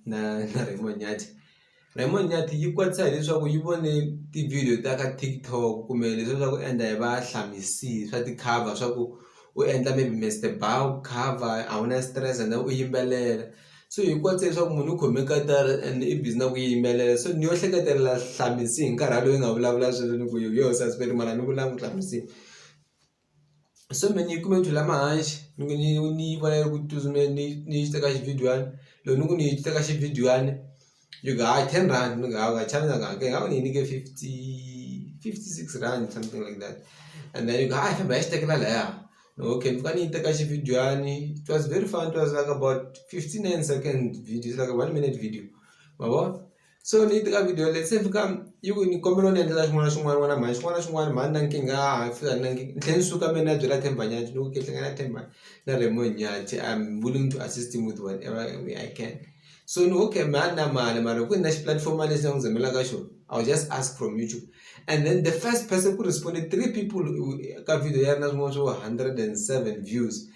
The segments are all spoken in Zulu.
na Raymond Nyathi. Raymond Nyathi yi kwatisa leswaku yi vone ti-video ta ka TikTok kumbe leswi swa ku endla hi vahlamisi swa ti-cover swa ku u endla maybe Mr. Bow cover a wu na stress and u yimbelela. So hi kwatisa leswaku munhu u khome katara and i busy na ku yimbelela. So ni yo hleketelela hlamisi hi nkarhi loyi nga vulavula swilo ni ku yo suspect mara ni vula hlamisi. So many you come to la mahanshi ni vona ku tuzume ni teka xivhidiwana loko ni ku ni teka xivhidiwana you got 10 rand ni ga challenge ga ke ga ni nike 56 rand something like that and then you got I best take la okay ni fani teka xivhidiwana. It was very fun. It was like about 59-second video. It's like a 1-minute video mabo. So ni teka video let's say fika you ni kombela ni endlela xin'wana wana manje xin'wana mani na nkinga ha fika na ntlhela suka mina byela Themba Nyathi loko ke hlangana Themba na Raymond Nyathi I'm willing to assist him with whatever I can. So no okay man na mali mara ku na platform lesi ngizemela ka xona I'll just ask from YouTube and then the first person who responded 3 people ka video ya na swin'wana swo 107 views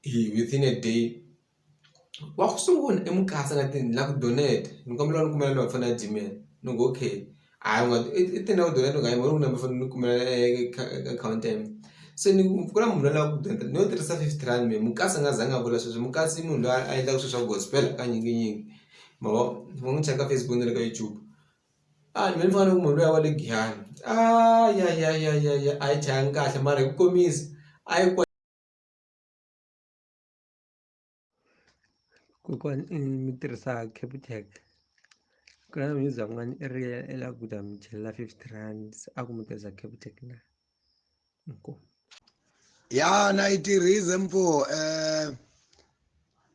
within a day. Wa ku sungula emukasa na tin la ku donate ni kombela ni kumela no fana Gmail no go okay I want it na ku donate ga mo number fana ni kumela account em. So ni kula munhu la ku donate no 350 rand me mukasa nga zanga vula sweswo mukasi munhu loyi a endla sweswo gospel ka nyingi mabo mo n'wi cheka Facebook ni le ka YouTube ni me fana ku munhu loyi wa le Giyani ya Yi Chayangi Kahle mara ku komisa ai kokwani mi tirhisa Capitec ku na music n'wani I ri ela ku ta mi chelela 50 rand a ku mi tirhisa Capitec na inkomu ya na yi tirhisa mpo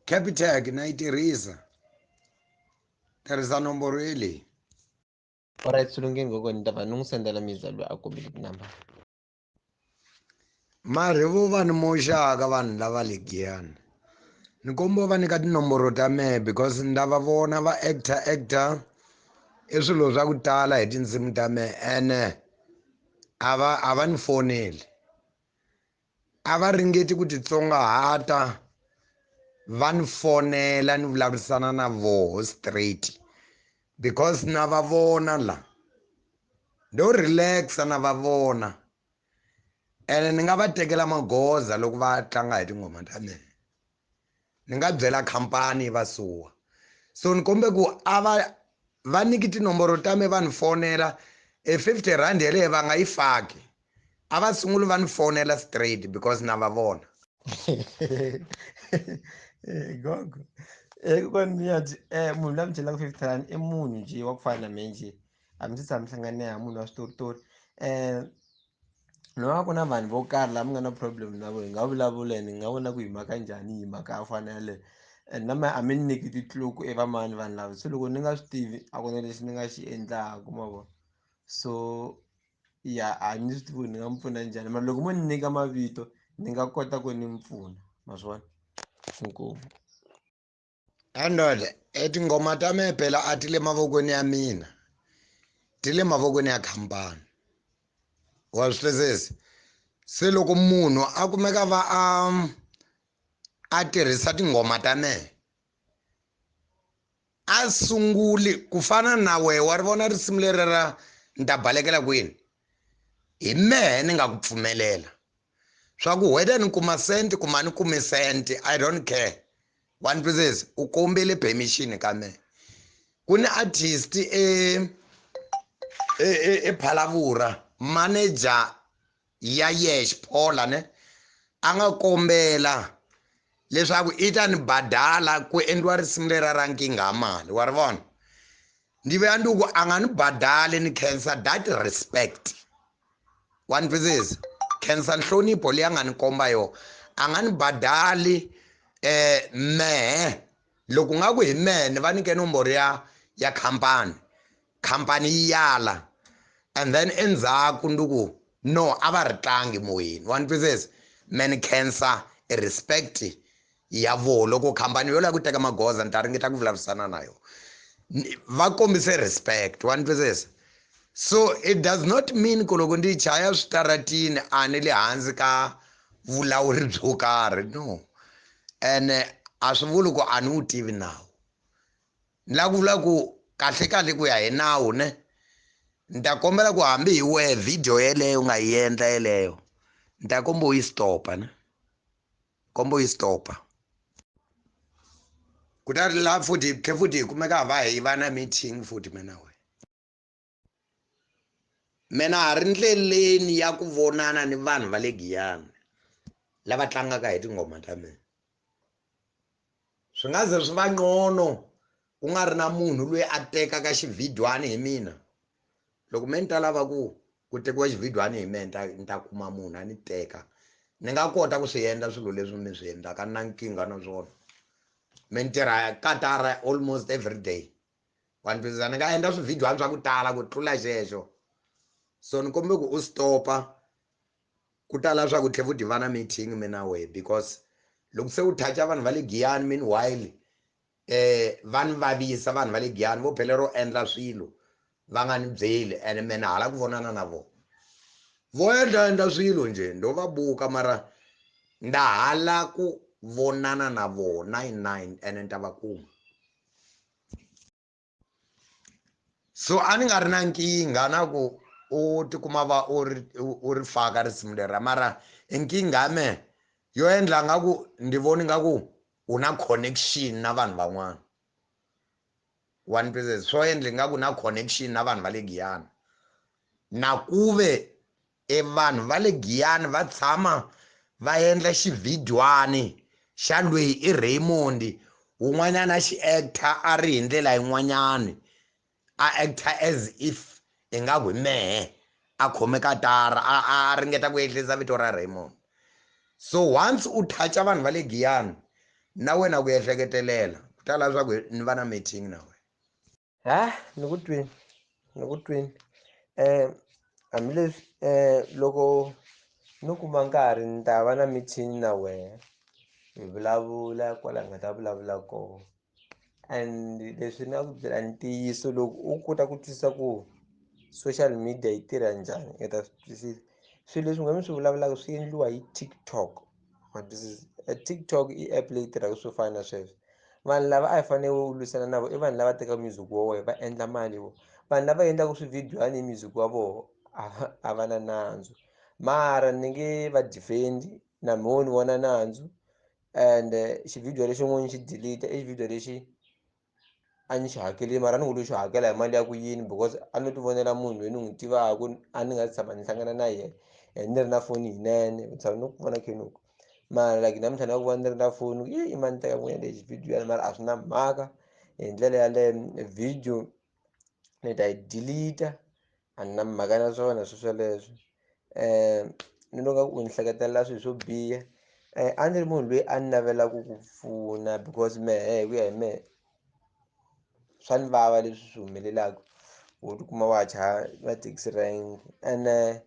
Capitec na yi tirhisa nomboro leyi. Alright sulungeni gogo ni ta va ni n'wi sendela mizalo a kombile tinamba Mara vo vanhu moxaka vanhu lava le Giyani ni komba va nyika tinomboro ta mehe because ni ta va vona va actor i swilo swa ku tala hi tindzimi ta mehe ene a va ni foneli a va ringeti ku titsongahata va ni fonela ni vulavurisana na voho straight because na va vona la ndo relaxa na va vona ene ni nga va tekela magoza loko va tlanga hi tinghoma ta mehe ni nga byela khampani va suwa. So ni kombe ku a va niki tinomboro ta me va ni fonela 50 rand yeleyo va nga yi faki a va sunguli va ni fonela straight because na va vona. gogo kokwani Nyathi munhu la mi chelaka 50 rand I munhu nje wa ku fana na mehe nje a mi se tshama mi hlangane na munhu wa switoritori no ku na vanhu vo karhi lava mi nga na problem na vona hi nga vulavula ni nga vona ku hi mhaka njhani hi mhaka ya fana yaleyo and na mehe a mi ni nyiki titluku evamani vanhu lava se loko ni nga swi tivi a ku na lexi ni nga xi endlaka ma vona. So ya a ni swi tivi ni nga mi pfuna njhani mara loko mo ni nyika mavito ni nga kota ku ni mi pfuna ma swi vona inkomu. Andole tinghoma ta mehe phela a ti le mavokweni ya mina ti le mavokweni ya khampani wa swi twisisa. Se loko munhu a kumeka va a tirhisa tinghoma ta mehe a sunguli ku fana na wehe wa ri vona risimu leri ra ni ta balekela kwini hi mehe ni nga ku pfumelela swa ku whether ni kuma senti kuma ni kumi senti I don't care wa ni twisisa u kombele permission ka mehe. Ku ni artist Phalavura manager ya Yesh Paula ne a nga kombela leswaku i ta ni badala ku endliwa risimu lera ra nkinga mali wa ri vona ndi ve nduku a nga ni badali ni khensa that respect wa ni twisisa khensa nhlonipho leyi a nga ni komba yo a nga ni badali mehe loko nga ku hi mehe ni va nike nomboro ya khampani yi yala and then endzhaku nduku no a va ri tlangi moyeni wa ni twisisa me ni khensa respect ya vo loko khampani yo la ku teka magoza ni ta ringeta ku vulavurisana na yo va kombise respect wa ni twisisa. So it does not mean ku loko ndi chaya switaratini a ni le hansi ka vulawuri byo karhi no ene a swi vuli ku a ni wu tivi nawu ni la ku vula ku kahle ku ya hi nawu ne ni ta kombela ku hambi hi wehe video yeleyo u nga yi endla yeleyo ni ta komba u yi stopa ne komba u yi stopa kutani la futhi tlhe futhi hi kumeka hi va na meeting futhi mina ha ri ndleleni ya ku vonana ni vanhu va le Giyani lava tlangaka hi tingoma ta mina swi nga ze swi va ngcono ku nga ri na munhu loyi a tekaka xividiyani hi mina loko me ni ta lava ku tekiwa xividiyani hi mina ni ta kuma munhu a ni teka ni nga kota ku swi endla swilo leswi mi swi endlaka na nkingha na swona mi ni tirha katara almost every day one person ni nga endla swividiyani swa ku tala ku tlula xexo so ni kombe ku u stopa ku tala swa ku tlhe futhi va na meeting mina we because loko se u toucha vanhu va le Giyani meanwhile va ni vavisa vanhu va le Giyani vo phela ro endla swilo va nga ni byeli ene mina hala ku vonana na vona vo endla swilo njhe ndo va buka mara nda hala ku vonana na vona 9 ene ni ta va kuma so a ni nga ri na nkingha na ku u tikuma va u ri faka risimu lera mara nkingha ya me yo endla nga ku ndi voni nga ku u na connection na vanhu van'wana one person swo endla nga ku na connection na vanhu va le Giyani na kuve vanhu va le Giyani va tshama va endla xividiyani xa lweyi i Raymond un'wanyana xi actor a ri hi ndlela yin'wanyani a actor as if i nga ku mehe a khome katara a ringeta ku ehlisa vito ra Raymond so once u toucha vanhu va le Giyani na wena ku ehleketelela ku tala swa ku ni va na meeting na wena ni ku twini hambileswi loko no kuma nkarhi ni ta va na meeting na wena hi vulavula kwala hi nga ta vulavula kona and leswi na ku byela ntiyiso loko u kota ku twisisa ku social media yi tirha njhani i ta swi twisisa swilo leswi nga mi swi vulavulaka swi endliwa hi TikTok ma twisisa TikTok i app leyi tirhaka swo fana na sweswo vanhu lava a hi fanele u lwisana na vona i vanhu lava tekaka music wa wena va endla mali vona vanhu lava endlaka swividiyani hi music wa vona a va na nandzu mara ni nge va defend na mehe ni vona nandzu and xividiyo lexi n'wini xi delete i xividiyo lexi a ni xi hakeleli mara ni ngo lo xi hakela hi mali ya ku yini because a no ti vonela munhu loyi ni n'wi tivaka a ni nga si tshama ni hlangana na yena and ni ri na foni yinene ni tshama ni ku vona khenuku mara like namuntlha ni nga ku vona ni ri na foni i mani teka n'wina lexi video mara a swi na mhaka hi ndlela yaleyo video ni ta yi delete a ni na mhaka na swona swesweleswo ni lo nga ku u ni hleketelela swilo swo biha a ni ri munhu loyi a ni navelaka ku pfuna because mehe hi ku ya hi mehe swa ni vava leswi swi humelelaka u tikuma wa chaha mathekisi rank ene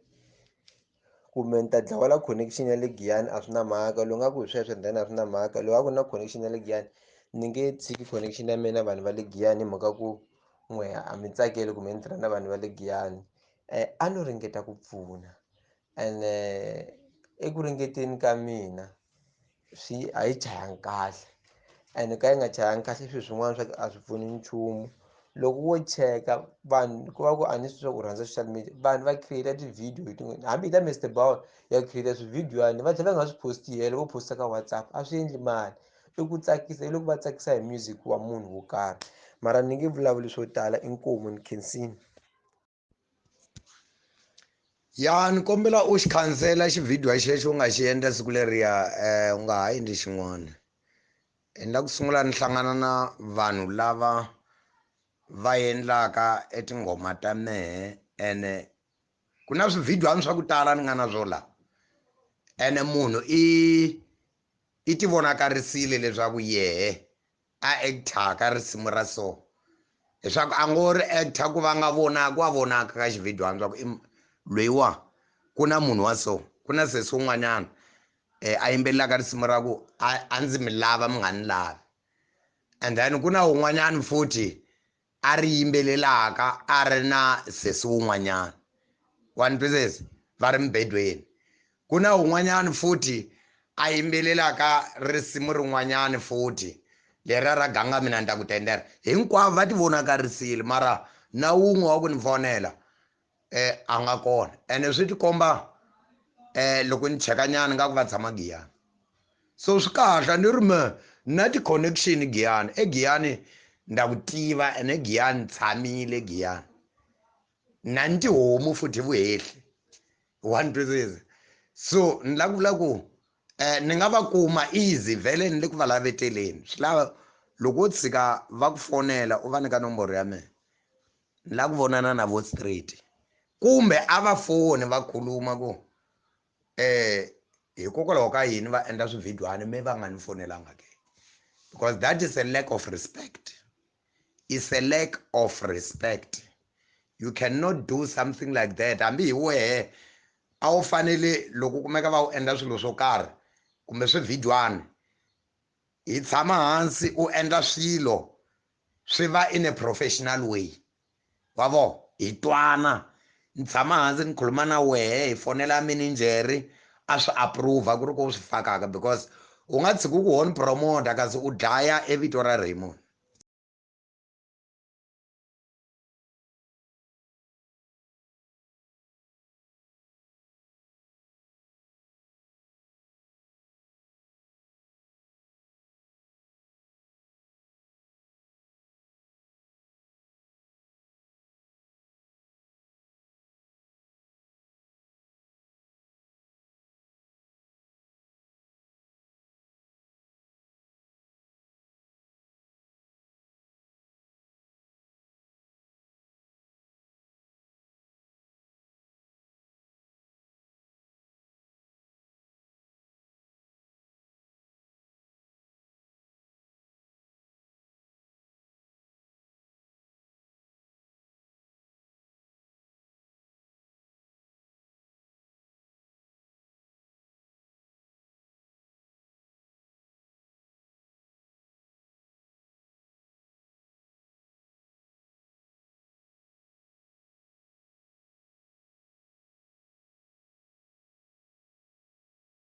kumbe ni ta dlawula connection ya le Giyani a swi na mhaka lowu nga ku hi sweswo then a swi na mhaka lowu a ku na connection ya le Giyani ni nge tshiki connection ya mina na vanhu va le Giyani hi mhaka ku n'we a mi tsakeli kumbe ni tirha na vanhu va le Giyani a no ringeta ku pfuna ene eku ringeteni ka mina swi a yi chayangi kahle and ka yi nga chayangi kahle swilo swin'wana swa ku a swi pfuni nchumu loko wo cheka vanhu ku va ku a ni swi swa ku rhandza social media vanhu va create ti-video hi tin'wana hambi hi ta Mr Bow ya create swividiyani va tlhela va nga swi posti helo vo posta ka WhatsApp a swi endli mali i ku tsakisa hi loko va tsakisa hi music wa munhu wo karhi mara ni nge vulavuli swo tala inkomu ni khensini ya ni kombela u xi khansela xividiyo xexo u nga xi endla siku leriya u nga ha endli xin'wana hi la ku sungula ni hlangana na vanhu lava va endlaka etinghoma ta mehe ene ku na swividiyani swa ku tala ni nga na swo la ene munhu i ti vonakarisile leswaku yehe a actor-ka risimu ra so leswaku a ngo ri actor ku va nga vonaka wa vonaka ka xividiyani swa ku lweyiwa ku na munhu wa so ku na sesi wun'wanyana a yimbelelaka risimu ra ku a ndzi mi lava mi nga ni lavi and then ku na wun'wanyana futhi a ri yimbelelaka a ri na sesi wun'wanyana one pieces va ri mbedweni ku na wun'wanyana futhi a yimbelelaka risimu rin'wanyana futhi lera ra ganga mina ni ta ku tendera hinkwavo va ti vonakarisile mara na wun'we wa ku ni fonela a nga kona ene swi ti komba loko ni cheka nyana nga ku va tshama Giyani so swi kahle ni ri me na ti-connection Giyani Giyani nda ku tiva ene Giyani tshamile Giyani na ni tihomu futhi vuhehli one twisisa so ni la ku vula ku ni nga va kuma easy vhele ni le ku va laveteleni swi lava loko wo tshika va ku fonela u va nyika nomboro ya mina ni la ku vonana na vo straight kumbe a va foni va khuluma ku hikokwalaho ka yini va endla swivhidiywana me va nga ni fonelanga ke because that is a lack of respect. It's a lack of respect. You cannot do something like that hambi hi wehe a wu fanele loko kumeka va wu endla swilo swo karhi kumbe swivhidiywana hi tshama hansi u endla swilo swi va in a professional way wa vo hi twana ni tshama hansi ni khuluma na wehe hi fonela minijeri a swi approve ku ri ko swi fakaka because u nga tshiki ku honi promoter kasi u dlaya evito ra Raymond